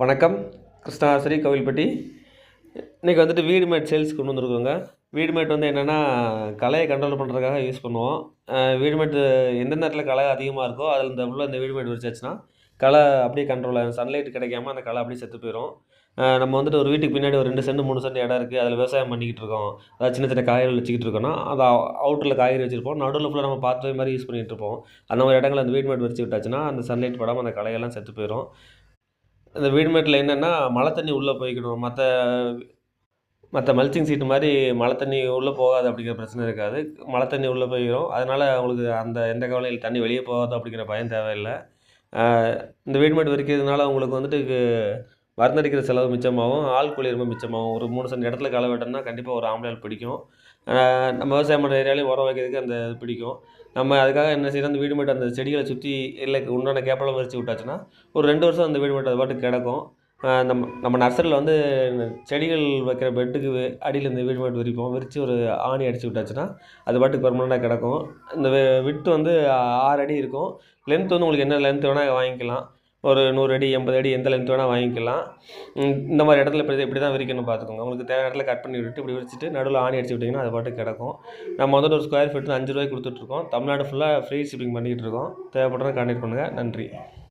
வணக்கம். கிருஷ்ணாஸ்திரி கோவில்பட்டி. இன்றைக்கி வந்துட்டு வீடுமேட் சேல்ஸ் கொண்டு வந்திருக்கோங்க. வீடுமேட் வந்து என்னென்னா, களையை கண்ட்ரோல் பண்ணுறதுக்காக யூஸ் பண்ணுவோம். வீடுமேட் எந்தெந்த இடத்துல களை அதிகமாக இருக்கோ அதில் இந்த வீடுமேட் விரிச்சாச்சுன்னா களை அப்படியே கண்ட்ரோல் ஆகும். சன்லைட் கிடைக்காம அந்த களை அப்படியே செத்து போயிடும். நம்ம வந்துட்டு ஒரு வீட்டுக்கு பின்னாடி ஒரு 2 சென்ட் 3 சென்ட் இடம் இருக்குது, அதில் விவசாயம் பண்ணிக்கிட்டு இருக்கோம். அதாவது சின்ன சின்ன காய்கறிகள் வச்சுக்கிட்டு இருக்கோன்னா, அது அவுட்டரில் காய்கறி வச்சுருப்போம், நடுவில் ஃபுல்லாக நம்ம பாத்வே மாதிரி யூஸ் பண்ணிகிட்டு இருப்போம். அந்த மாதிரி இடங்களில் அந்த வீடுமேட் விரிச்சு விட்டாச்சுன்னா அந்த சன்லைட் படாமல் அந்த களையெல்லாம் செத்து போயிடும். இந்த வீடுமேட்டில் என்னென்னா, மழை தண்ணி உள்ளே போய்க்கணும். மற்ற மற்ற மல்ச்சிங் சீட்டு மாதிரி மழை தண்ணி உள்ளே போகாது அப்படிங்கிற பிரச்சனை இருக்காது. மழை தண்ணி உள்ளே போயிடும். அதனால் உங்களுக்கு அந்த எந்த கவலையும் தண்ணி வெளியே போகாது அப்படிங்கிற பயம் தேவையில்லை. இந்த வீடுமேட் விரிக்கிறதுனால உங்களுக்கு வந்துட்டு மருந்தடிக்கிற செலவு மிச்சமாகும், ஆள் கூலி ரொம்ப மிச்சமாகும். ஒரு 3 சென்ட் இடத்துல களை வெட்டணும்னா கண்டிப்பாக ஒரு ஆம்பளை ஆள் பிடிக்கும். நம்ம விவசாயம் பண்ணுற ஏரியாலையும் உரம் வைக்கிறதுக்கு அந்த இது பிடிக்கும். நம்ம அதுக்காக என்ன செய்யணும், அந்த வீடுமேட் அந்த செடிகளை சுற்றி இல்லை உண்டான கேப்பெல்லாம் விரிச்சு விட்டாச்சுன்னா ஒரு 2 வருஷம் அந்த வீடுமேட் அது பாட்டுக்கு கிடக்கும். நம்ம நம்ம நர்சரியில் வந்து செடிகள் வைக்கிற பெட்டுக்கு அடியில் இந்த வீடுமேட் விரிப்போம். விரித்து ஒரு ஆணி அடித்து விட்டாச்சுன்னா அது பாட்டுக்கு பெர்மனெண்ட்டாக கிடக்கும். இந்த விட்த் வந்து 6 அடி இருக்கும். லென்த் வந்து உங்களுக்கு என்ன லென்த் வேணால் வாங்கிக்கலாம். ஒரு 100 அடி 80 அடி எந்த லென்த் வேணால் வாங்கிக்கலாம். இந்த மாதிரி இடத்துல இப்படி தான் விரிக்கணும் பார்த்துக்கோங்க. உங்களுக்கு தேவையான இடத்துல கட் பண்ணி விட்டு இப்படி விரிச்சிட்டு நடுவில் ஆணி அடிச்சு விட்டிங்கன்னா அது பாட்டுக்கு கிடக்கும். நம்ம வந்துட்டு ஒரு ஸ்கொயர் ஃபீட் ₹5 கொடுத்துட்ருக்கோம். தமிழ்நாடு ஃபுல்லாக ஃப்ரீ ஷிப்பிங் பண்ணிக்கிட்டு இருக்கோம். தேவைப்படுறத கான்டாக்ட் பண்ணுங்கள். நன்றி.